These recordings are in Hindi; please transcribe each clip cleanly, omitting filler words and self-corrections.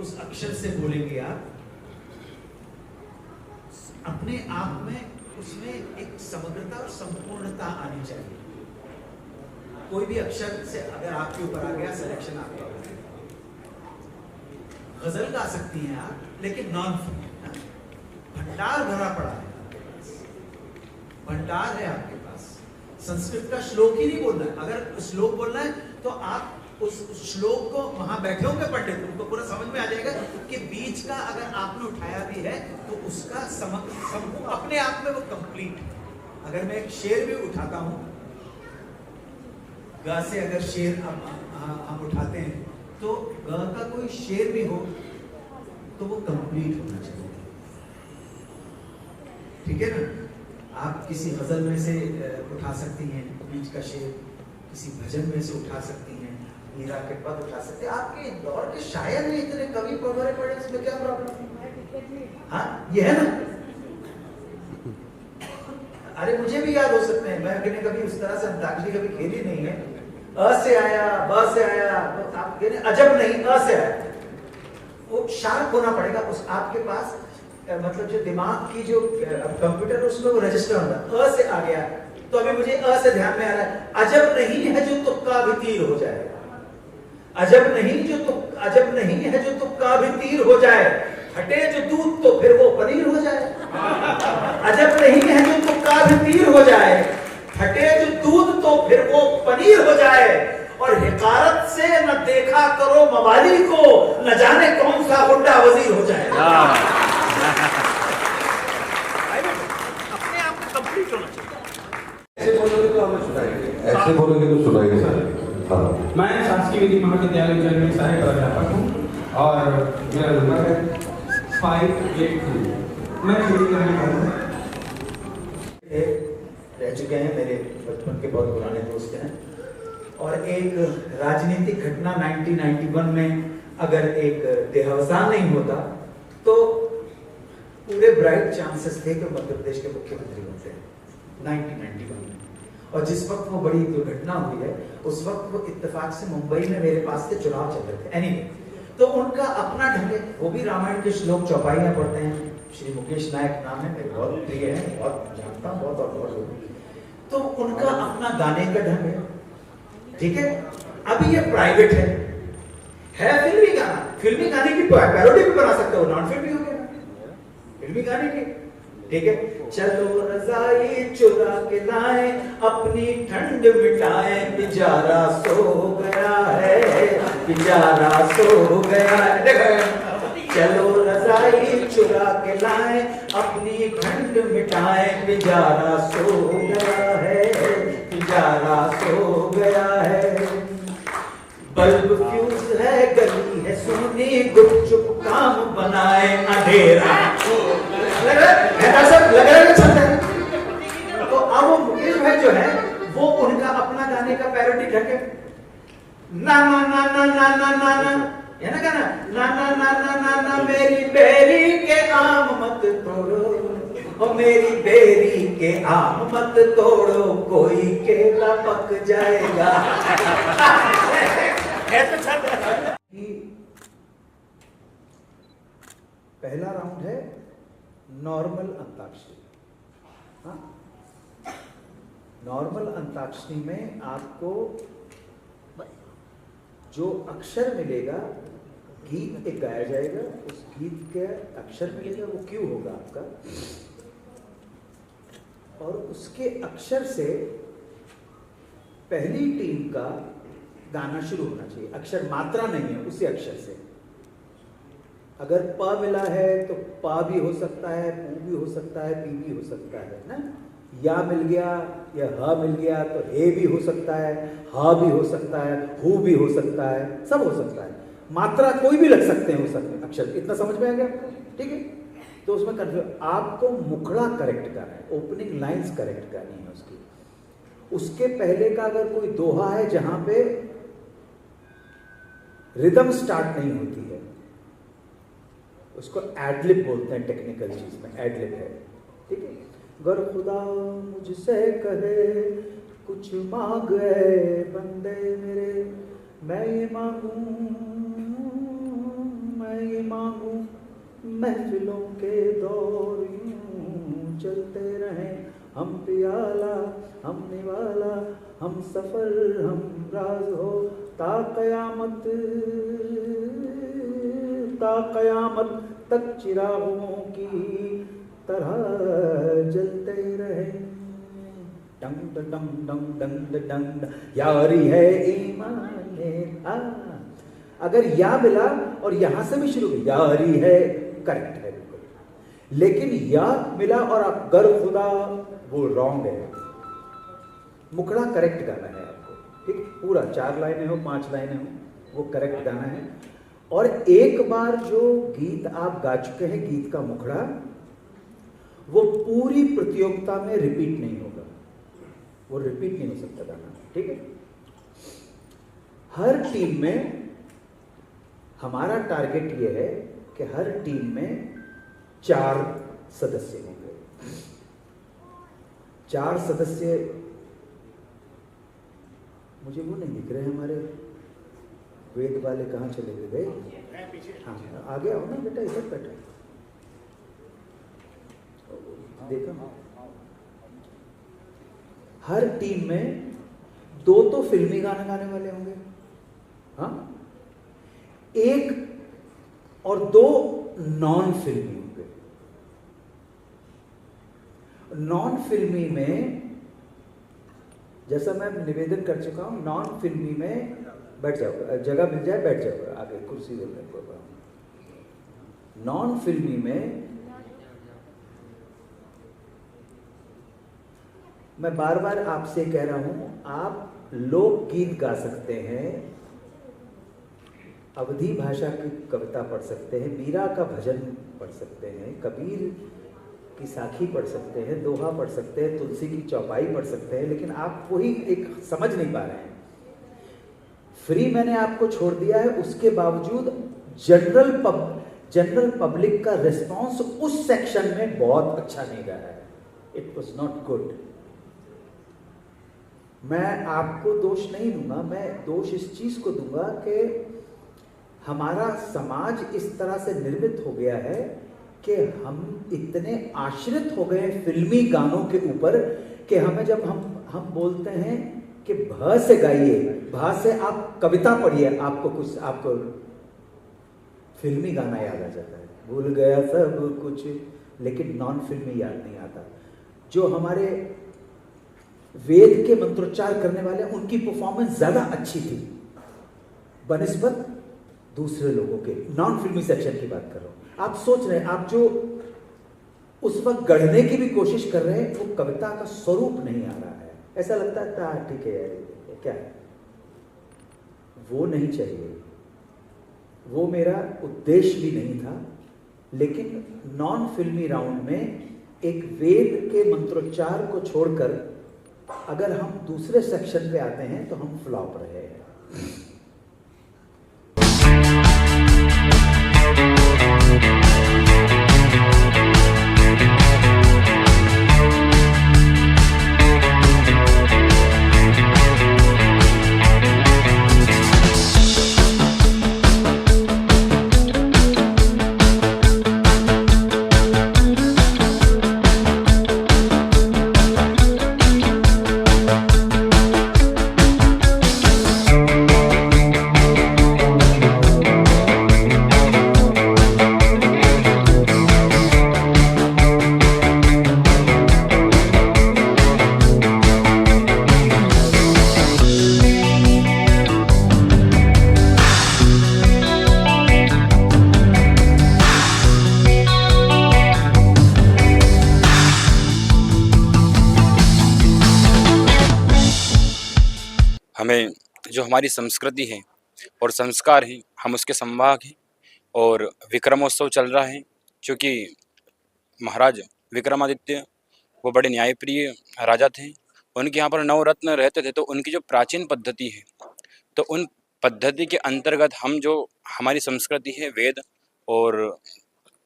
उस अक्षर से बोलेंगे आप, अपने आप में उसमें एक समग्रता और संपूर्णता आनी चाहिए। कोई भी अक्षर से अगर आपके ऊपर आ गया, सिलेक्शन आपका हो गया। गजल गा सकती हैं आप, लेकिन नॉन भंडार भरा पड़ा है आपके पास, भंडार है आपके पास। संस्कृत का श्लोक ही नहीं बोलना है, अगर श्लोक बोलना है तो आप उस श्लोक को वहां बैठे होंगे पंडित, उनको पूरा समझ में आ जाएगा कि बीच का अगर आपने उठाया भी है तो उसका अपने आप में वो कंप्लीट है। अगर मैं एक शेर भी उठाता हूं, ग से अगर शेर हम उठाते हैं तो ग का कोई शेर भी हो तो वो कंप्लीट होना चाहिए, ठीक है ना। आप किसी गजल में से उठा सकती हैं बीच का शेर, किसी भजन में से उठा सकती हैं, मीरा के पद उठा सकते हैं। आपके दौर के शायर ने इतने कवि पढ़े पड़े, इसमें क्या प्रॉब्लम? हाँ, ये है ना। अरे मुझे भी याद हो सकते हैं, मैं कभी उस तरह से अंताक्षरी कभी खेली नहीं है। अ से आया, ब से आया, तो आप कहने अजब नहीं, अ से आया, वो शार्प होना पड़ेगा उस आपके पास, मतलब जो दिमाग की जो कंप्यूटर उसमें वो रजिस्टर होता है। अ से आ गया तो अभी मुझे अ से ध्यान में आ रहा है, अजब नहीं है जो तुक्का भी तीर हो जाए, अजब नहीं है जो तुक्का भी तीर हो जाए, हटे जो दूध तो फिर वो पनीर हो जाए। अजब नहीं है जो तुक्का भी तीर हो जाए, हटे जो दूध तो फिर वो पनीर हो जाए, और हिकारत से न देखा करो मवाली को, न जाने कौन सा गुंडा वजीर हो जाए। अपने आप में कंप्लीट होना चाहिए। ऐसे बोलोगे तो हमें सुनाएंगे, ऐसे बोलोगे तो सुनाएंगे सर। हाँ, मैं शासकीय विधि महाविद्यालय उज्जैन में सहायक प्राध्यापक हूँ और मेरा नंबर है 582। मैं शुरू करने वाला हूँ। रह चुके हैं, मेरे बचपन के बहुत पुराने दोस्त हैं, और एक राजनीतिक घटना 1991 में अगर एक देहावसान नहीं होता तो पूरे ब्राइट चांसेस थे कि मध्य प्रदेश के मुख्यमंत्री बनते हैं 1991 में। और जिस वक्त वो बड़ी दुर्घटना हुई है उस वक्त वो इत्तेफाक से मुंबई में मेरे पास से चुनाव चल रहे थे। एनीवे, तो उनका अपना ढंग है, वो भी रामायण के श्लोक चौपाइयां पढ़ते हैं। श्री मुकेश नायक नाम है, मेरे बहुत प्रिय है, बहुत जानता हूँ, बहुत और बहुत। तो उनका अपना गाने का ढंग है, ठीक है। अभी ये प्राइवेट है फिल्मी गाना, फिल्मी गाने की पैरोडी भी बना सकते हो, नॉन फिल्मी हो गया, फिल्मी गाने की, ठीक है। चलो रजाई चुरा के लाए, अपनी ठंड मिटाए, बेचारा सो गया है, बेचारा सो गया है। देखो, चलो रजाई चुरा के लाए, अपनी ठंड मिटाए, बेचारा सो गया है, बेचारा सो गया है। बल्ब फ्यूज है, गली है सुनी, गुपचुप काम बनाए अंधेरा। लग रहा है। तो अब वो मुकेश भाई जो है वो उनका अपना गाने का पैरोडी ढके, ना ना ना ना ना ना ना ना, है ना गाना, ना ना ना ना ना ना, मेरी बेरी के आम मत तोड़ो, ओ मेरी बेरी के आम मत तोड़ो, कोई केला पक जाएगा। पहला राउंड है नॉर्मल अंताक्षरी। हाँ, नॉर्मल अंताक्षरी में आपको जो अक्षर मिलेगा, गीत एक गाया जाएगा, उस गीत के अक्षर मिलेगा, वो क्यों होगा आपका, और उसके अक्षर से पहली टीम का गाना शुरू होना चाहिए। अक्षर मात्रा नहीं है, उसी अक्षर से। अगर प मिला है तो पा भी हो सकता है, पू भी हो सकता है, पी भी हो सकता है ना। या मिल गया या ह मिल गया तो हे भी हो सकता है, हा भी हो सकता है, हु भी हो सकता है, सब हो सकता है। मात्रा कोई भी लग सकते हैं उस अक्षर। इतना समझ में आ गया आपको? ठीक है। तो उसमें कंफ्यूज, आपको मुखड़ा करेक्ट करना है, ओपनिंग लाइंस करेक्ट करनी है उसकी। उसके पहले का अगर कोई दोहा है जहां पे रिदम स्टार्ट नहीं होती है, उसको एडलिप बोलते हैं टेक्निकल चीज में, एडलिप है, ठीक है। गर खुदा मुझसे कहे कुछ मांग है बंदे मेरे, मैं ये मांगू मैं महफिलों के दौर यूं चलते रहें, हम पियाला हम निवाला, हम सफर हम राज हो, ता कयामत तक चिरागों की तरह जलते रहे। डंग डंग डंग डंग डंग, यारी है ईमान। अगर या मिला और यहां से भी शुरू, यारी है, करेक्ट है बिल्कुल। लेकिन या मिला और आप गर खुदा, वो रॉन्ग है। मुखड़ा करेक्ट गाना है आपको, ठीक, पूरा 4 लाइनें हो 5 लाइनें हो, वो करेक्ट गाना है। और एक बार जो गीत आप गा चुके हैं, गीत का मुखड़ा, वो पूरी प्रतियोगिता में रिपीट नहीं होगा, वो रिपीट नहीं हो सकता गाना, ठीक है। हर टीम में हमारा टारगेट ये है कि हर टीम में 4 सदस्य होंगे। 4 सदस्य, मुझे वो नहीं दिख रहे हमारे वेद वाले, कहाँ चले गए? हाँ, आगे आओ ना बेटा, इधर बैठे, देखा। हर टीम में 2 तो फिल्मी गाना गाने वाले होंगे, हाँ, 1 और 2 नॉन फिल्मी होंगे। नॉन फिल्मी में, जैसा मैं निवेदन कर चुका हूं, नॉन फिल्मी में बैठ जाओ, जगह मिल जाए बैठ जाओ, आगे कुर्सी दे मेरे को। नॉन फिल्मी में मैं बार बार आपसे कह रहा हूं, आप लोकगीत गा सकते हैं, अवधी भाषा की कविता पढ़ सकते हैं, मीरा का भजन पढ़ सकते हैं, कबीर की साखी पढ़ सकते हैं, दोहा पढ़ सकते हैं, तुलसी की चौपाई पढ़ सकते हैं, लेकिन आप वही एक समझ नहीं पा रहे हैं। फ्री मैंने आपको छोड़ दिया है, उसके बावजूद जनरल पब्लिक का रिस्पांस उस सेक्शन में बहुत अच्छा नहीं रहा है। It was not good. मैं आपको दोष नहीं दूंगा, मैं दोष इस चीज को दूंगा कि हमारा समाज इस तरह से निर्मित हो गया है कि हम इतने आश्रित हो गए फिल्मी गानों के ऊपर कि हमें जब हम बोलते हैं कि भ से गाइए, भा से आप कविता पढ़िए, आपको फिल्मी गाना याद आ जाता है, भूल गया सब कुछ, लेकिन नॉन फिल्मी याद नहीं आता। जो हमारे वेद के मंत्रोच्चार करने वाले, उनकी परफॉर्मेंस ज्यादा अच्छी थी बनिस्बत दूसरे लोगों के। नॉन फिल्मी सेक्शन की बात कर रहा हूं। आप सोच रहे हैं, आप जो उस वक्त गढ़ने की भी कोशिश कर रहे हैं, वो कविता का स्वरूप नहीं आ रहा है। ऐसा लगता है ठीक है यार, क्या है, वो नहीं चाहिए, वो मेरा उद्देश्य भी नहीं था। लेकिन नॉन फिल्मी राउंड में एक वेद के मंत्रोच्चार को छोड़कर अगर हम दूसरे सेक्शन पे आते हैं तो हम फ्लॉप रहे हैं। हमें जो हमारी संस्कृति है और संस्कार हैं, हम उसके संवाहक हैं। और विक्रमोत्सव चल रहा है, क्योंकि महाराज विक्रमादित्य वो बड़े न्यायप्रिय राजा थे। उनके यहाँ पर नवरत्न रहते थे, तो उनकी जो प्राचीन पद्धति है, तो उन पद्धति के अंतर्गत हम जो हमारी संस्कृति है, वेद और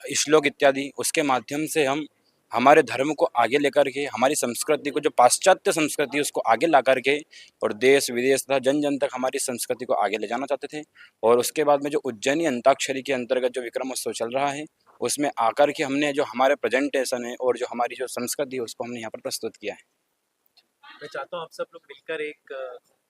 श्लोक इत्यादि, उसके माध्यम से हम हमारे धर्म को आगे लेकर के, हमारी संस्कृति को, जो पाश्चात्य संस्कृति है, उसको आगे ला करके और देश विदेश तथा जन जन तक हमारी संस्कृति को आगे ले जाना चाहते थे। और उसके बाद में जो उज्जैनी अंताक्षरी के अंतर्गत जो विक्रमोत्सव चल रहा है, उसमें आकर के हमने जो हमारे प्रेजेंटेशन है और जो हमारी जो संस्कृति है उसको हमने यहाँ पर प्रस्तुत किया है। मैं चाहता हूँ आप सब लोग मिलकर एक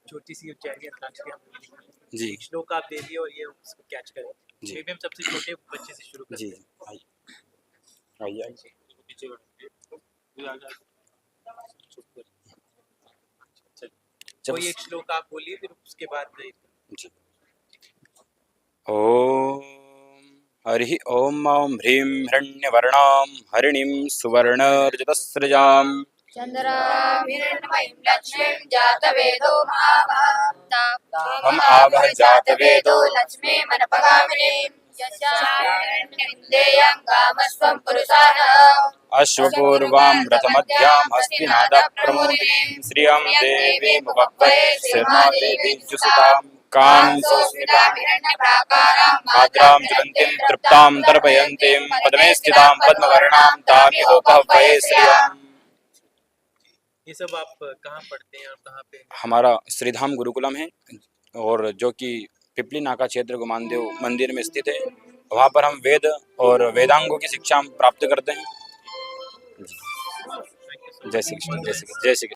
छोटी सी उज्जैनी अंताक्षरी हम लोग लिखें। जी एक श्लोक आप दे दिए और ये उसको कैच करें। जी। मे बी हम सबसे छोटे बच्चे से शुरू करते जी हैं। आइए आइए आइए। पीछे जब कोई एक श्लोक आप बोलिए फिर उसके बाद जी ओम हरि ओम ओम ह्रीं हिरण्यवर्णां हरिणीं सुवर्णरजतस्रजां चन्द्राभिरण्मयीं लक्ष्मीं जातवेदो हम आवह जातवेदो लक्ष्मीमनपगामिनीं यस्याहिरण्यविन्देयं कामस्त्वं पुरुषाणाम् अश्वपूर्वां रथमध्यां हस्तिनादप्रमोदिनीं श्रियं देवीमुपह्वये शर्मादेवी जुषतां कां सोऽस्मितां हिरण्यप्राकारां माद्रां ज्वलन्तीं तृप्तां दर्पयन्तीं पद्मे स्थितां पद्मवर्णां तामिहोपह्वये श्रियम्। ये सब आप कहाँ पढ़ते हैं और कहाँ पे? हमारा श्रीधाम गुरुकुलम है और जो कि पिपली नाका क्षेत्र गुमानदेव मंदिर में स्थित है। वहाँ पर हम वेद और वेदांगों की शिक्षा हम प्राप्त करते हैं। जय श्री कृष्ण, जय श्री कृष्ण, जय श्री कृष्ण।